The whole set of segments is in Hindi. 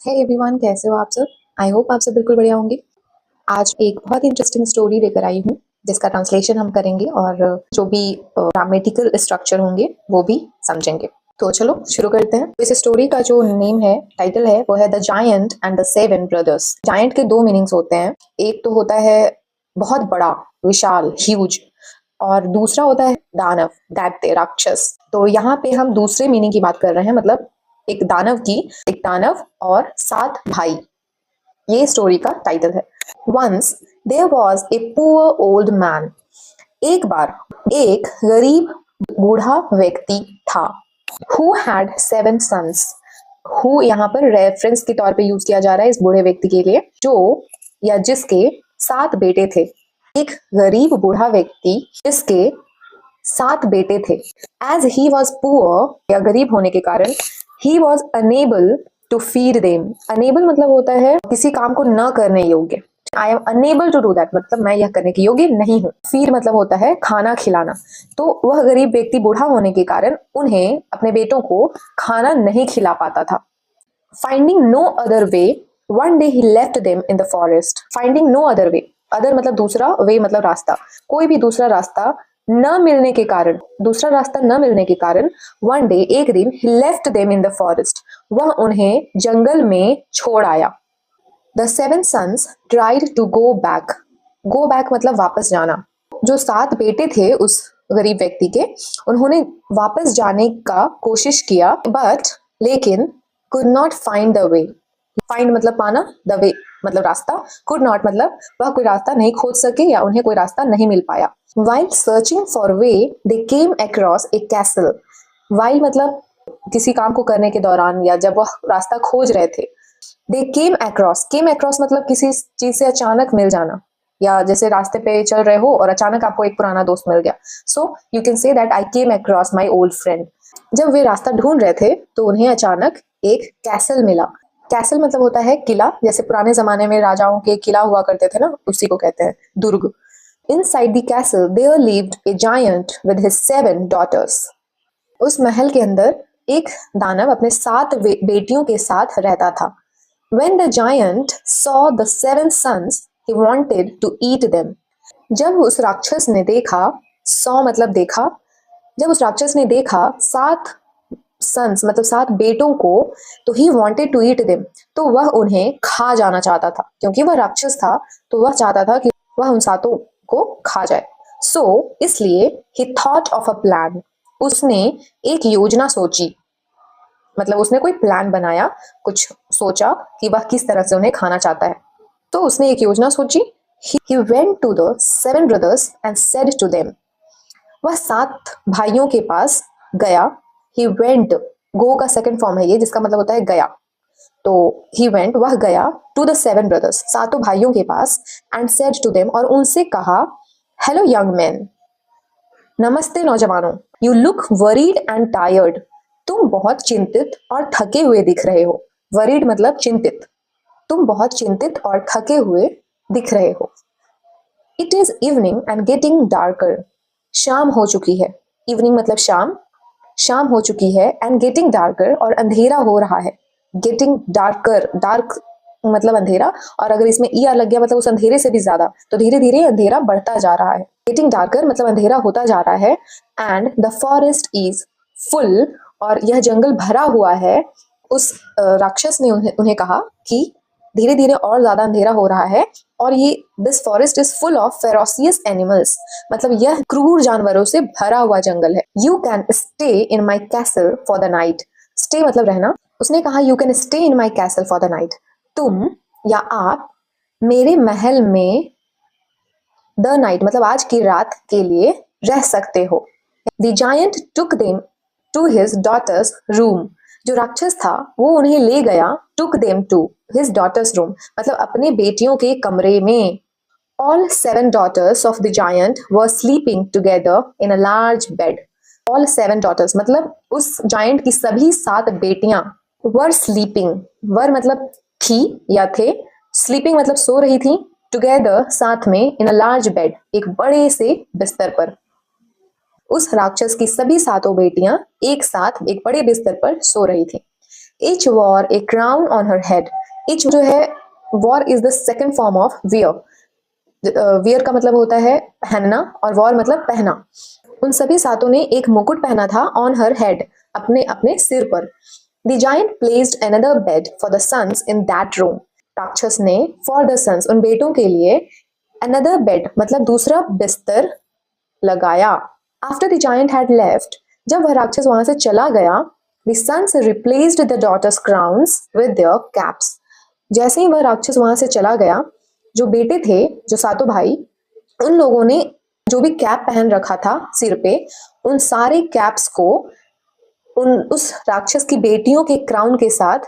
हे एवरीवन, कैसे हो आप सब। आई होप आप सब बिल्कुल बढ़िया होंगे। आज एक बहुत इंटरेस्टिंग स्टोरी लेकर आई हूँ जिसका ट्रांसलेशन हम करेंगे और जो भी ग्रामेटिकल स्ट्रक्चर होंगे वो भी समझेंगे। तो चलो शुरू करते हैं। इस स्टोरी का जो नेम है, टाइटल है, वो है the giant and the seven brothers. Giant के दो मीनिंग्स होते हैं। एक तो होता है बहुत बड़ा, विशाल, ह्यूज, और दूसरा होता है दानव, दैत्य, राक्षस। तो यहाँ पे हम दूसरे मीनिंग की बात कर रहे हैं, मतलब एक दानव और 7 भाई। ये स्टोरी का टाइटल है। Once there was a poor old man. एक बार एक गरीब बूढ़ा व्यक्ति था। Who had 7 sons. हु यहाँ पर रेफरेंस के तौर पे यूज किया जा रहा है इस बूढ़े व्यक्ति के लिए, जो या जिसके 7 बेटे थे। एक गरीब बूढ़ा व्यक्ति जिसके 7 बेटे थे। एज ही वॉज पुअर, या गरीब होने के कारण, he was unable to feed them. Unable मतलब होता है किसी काम को न करने योग्य। I am unable to do that, मतलब मैं यह करने के योग्य नहीं हूँ। फीड मतलब होता है खाना खिलाना। तो वह गरीब व्यक्ति बूढ़ा होने के कारण उन्हें, अपने बेटों को खाना नहीं खिला पाता था। Finding no other way, one day he left them in the forest. Finding no other way, other मतलब दूसरा, वे मतलब रास्ता, कोई भी दूसरा रास्ता न मिलने के कारण, वन डे, एक दिन, he left them in the forest, वह उन्हें जंगल में छोड़ आया। The 7 sons tried to go back. Go back मतलब वापस जाना। जो 7 बेटे थे उस गरीब व्यक्ति के, उन्होंने वापस जाने का कोशिश किया, लेकिन could not find the way। find मतलब पाना, the way मतलब रास्ता, could not मतलब वह कोई रास्ता नहीं खोज सके या उन्हें कोई रास्ता नहीं मिल पाया। While searching for way, they came across a castle। While मतलब किसी काम को करने के दौरान या जब वह रास्ता खोज रहे थे। They came across मतलब किसी चीज से अचानक मिल जाना, या जैसे रास्ते पे चल रहे हो और अचानक आपको एक पुराना दोस्त मिल गया। So you can say that I came across my old friend। जब वे रास्ता ढूंढ रहे थे तो उन्हें अचानक एक कैसल मिला। कैसल मतलब होता है किला, जैसे पुराने जमाने में राजाओं के किला हुआ करते थे ना, उसी को कहते हैं दुर्ग। Inside the castle there lived a giant with his 7 daughters। उस महल के अंदर एक दानव अपने 7 बेटियों के साथ रहता था। When the giant saw the 7 sons, he wanted to eat them। जब उस राक्षस ने देखा, saw मतलब देखा, जब उस राक्षस ने देखा 7 सन्स मतलब 7 बेटों को, तो he wanted to eat them, तो वह उन्हें खा जाना चाहता था। क्योंकि वह राक्षस था तो वह चाहता था कि वह उन 7 को खा जाए। सो इसलिए ही थॉट ऑफ अ प्लान, उसने एक योजना सोची, मतलब उसने कोई प्लान बनाया, कुछ सोचा कि वह किस तरह से उन्हें खाना चाहता है। तो उसने एक योजना सोची। He went to the 7 brothers and said to them। वह 7 भाइयों के पास गया। He went, go का सेकंड फॉर्म है ये, जिसका मतलब होता है गया। तो he went, वह गया, to the 7 brothers, 7 भाइयों के पास, and said to them, और उनसे कहा, hello young men, नमस्ते नौजवानों, you look worried and tired। तुम बहुत चिंतित और थके हुए दिख रहे हो। worried मतलब चिंतित, तुम बहुत चिंतित और थके हुए दिख रहे हो। It is evening and getting darker। शाम हो चुकी है। इवनिंग मतलब शाम, शाम हो चुकी है, एंड गेटिंग डार्कर और अंधेरा हो रहा है। गेटिंग डार्कर, डार्क मतलब अंधेरा, और अगर इसमें ई आर लग गया मतलब उस अंधेरे से भी ज्यादा, तो धीरे धीरे अंधेरा बढ़ता जा रहा है। गेटिंग डार्कर मतलब अंधेरा होता जा रहा है। And the forest is full, और यह जंगल भरा हुआ है। उस राक्षस ने उन्हें कहा कि धीरे धीरे और ज्यादा अंधेरा हो रहा है, और ये this forest is full of ferocious animals, मतलब यह क्रूर जानवरों से भरा हुआ जंगल है। You can stay in my castle for the night. Stay मतलब रहना। उसने कहा you can stay in my castle for the night, तुम या आप मेरे महल में द नाइट मतलब आज की रात के लिए रह सकते हो। The giant took them to his daughter's room. जो राक्षस था वो उन्हें ले गया, took them to his daughter's room मतलब अपने बेटियों के कमरे में। All 7 daughters of the giant were sleeping together in a large bed। All 7 daughters मतलब उस giant की सभी 7 बेटियां were sleeping। were मतलब थी या थे, sleeping मतलब सो रही थी, together साथ में, in a large bed एक बड़े से बिस्तर पर। उस राक्षस की सभी 7 बेटियां एक साथ एक बड़े बिस्तर पर सो रही थी। Each wore a crown on her head. Each जो है wore is the second form of wear. wear का मतलब होता है पहनना और wore मतलब पहना. उन सभी सातों ने एक मुकुट पहना था on her head, अपने अपने सिर पर. The giant placed another bed for the sons in that room. राक्षस ने for the sons उन बेटों के लिए another bed मतलब दूसरा बिस्तर लगाया. After the giant had left, जब वह राक्षस वहां से चला गया, the sons replaced the daughters' crowns with their caps. जैसे ही वह राक्षस वहां से चला गया, जो बेटे थे, जो सातों भाई, उन लोगों ने जो भी कैप पहन रखा था सिर पे, उन सारे कैप्स को उस राक्षस की बेटियों के क्राउन के साथ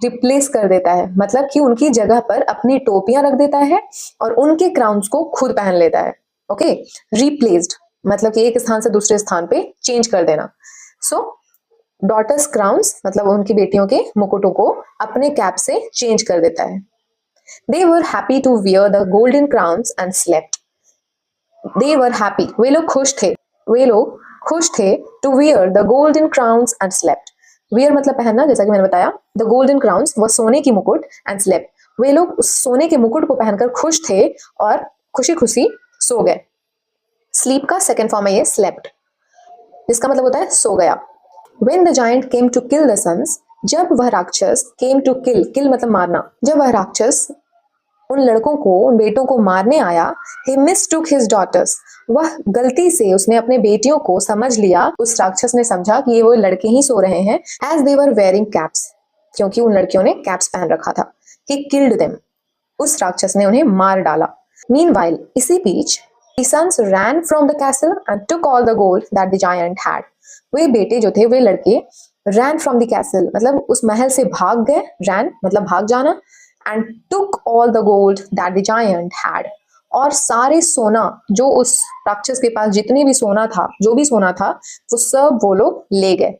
रिप्लेस कर देता है. मतलब कि उनकी जगह पर अपनी टोपियां रख देता है और उनके क्राउन्स को खुद पहन लेता है. ओके, रिप्लेस्ड मतलब कि एक स्थान से दूसरे स्थान पे चेंज कर देना. सो डॉटर्स क्राउन्स मतलब उनकी बेटियों के मुकुटों को अपने कैप से चेंज कर देता है. They were happy to wear the golden crowns and slept. They were happy. वे लोग खुश थे. वे लोग खुश थे to wear the golden crowns and slept. Wear मतलब पहनना, जैसा कि मैंने बताया. The golden crowns वो सोने की मुकुट and slept. वे लोग उस सोने के मुकुट को पहनकर खुश थे और खुशी खुशी सो गए. Sleep का सेकेंड फॉर्म है ये slept, जिसका मतलब होता है सो गया. When the giant came to kill the sons, जब वह राक्षस came to kill मतलब मारना, जब वह राक्षस उन लड़कों को, उन बेटों को मारने आया, he mistook his daughters, वह गलती से उसने अपने बेटियों को समझ लिया. उस राक्षस ने समझा कि ये वो लड़के ही सो रहे हैं. as they were wearing caps, क्योंकि उन लड़कियों ने कैप्स पहन रखा था. he killed them, उस राक्षस ने उन्हें मार डाला. meanwhile, इसी बीच the sons ran from the castle and took all the gold that the giant had. वे बेटे जो थे, वे लड़के ran from the castle मतलब उस महल से भाग गए. ran मतलब भाग जाना. and took all the gold that the giant had, और सारे सोना जो उस राक्षस के पास जितने भी सोना था, जो भी सोना था, वो सब वो लोग ले गए.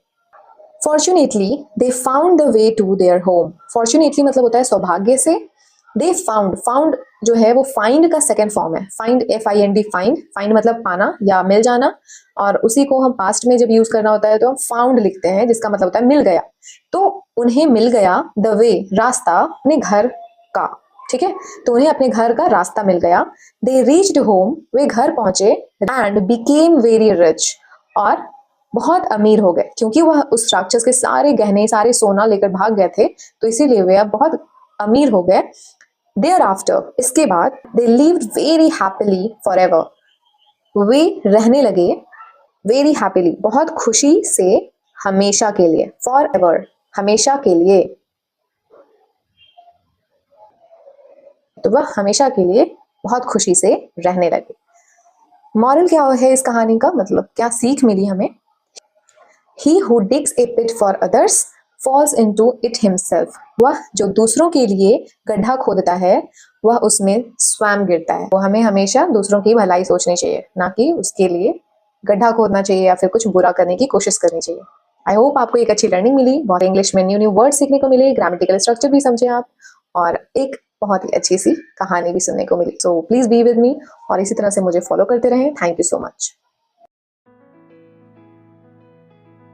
Fortunately, they found the way to their home. Fortunately मतलब होता है सौभाग्य से. They found जो है वो find का सेकेंड फॉर्म है. find FIND find मतलब पाना या मिल जाना, और उसी को हम पास्ट में जब यूज करना होता है तो हम फाउंड लिखते हैं, जिसका मतलब होता है मिल गया. तो उन्हें मिल गया द वे, रास्ता अपने घर का. ठीक है, तो उन्हें अपने घर का रास्ता मिल गया. दे रीच्ड होम, वे घर पहुंचे. एंड बिकेम वेरी रिच, और बहुत अमीर हो गए, क्योंकि वह उस राक्षस के सारे गहने, सारे सोना लेकर भाग गए थे, तो इसीलिए वे अब बहुत अमीर हो गए. Thereafter, इसके बाद they lived very happily forever. वे रहने लगे very happily, बहुत खुशी से, हमेशा के लिए. forever हमेशा के लिए. तो वह हमेशा के लिए बहुत खुशी से रहने लगे. मॉरल क्या है इस कहानी का, मतलब क्या सीख मिली हमें? He who digs a pit for others falls into it himself. वह जो दूसरों के लिए गड्ढा खोदता है, वह उसमें स्वयं गिरता है. वो हमें हमेशा दूसरों की भलाई सोचनी चाहिए, ना कि उसके लिए गड्ढा खोदना चाहिए या फिर कुछ बुरा करने की कोशिश करनी चाहिए. आई होप आपको एक अच्छी लर्निंग मिली, बहुत इंग्लिश में न्यू न्यू वर्ड सीखने को मिले, ग्रामेटिकल स्ट्रक्चर भी समझे आप, और एक बहुत ही अच्छी सी कहानी भी सुनने को मिली. So please be with me और इसी तरह से मुझे फॉलो करते रहें. Thank you so much.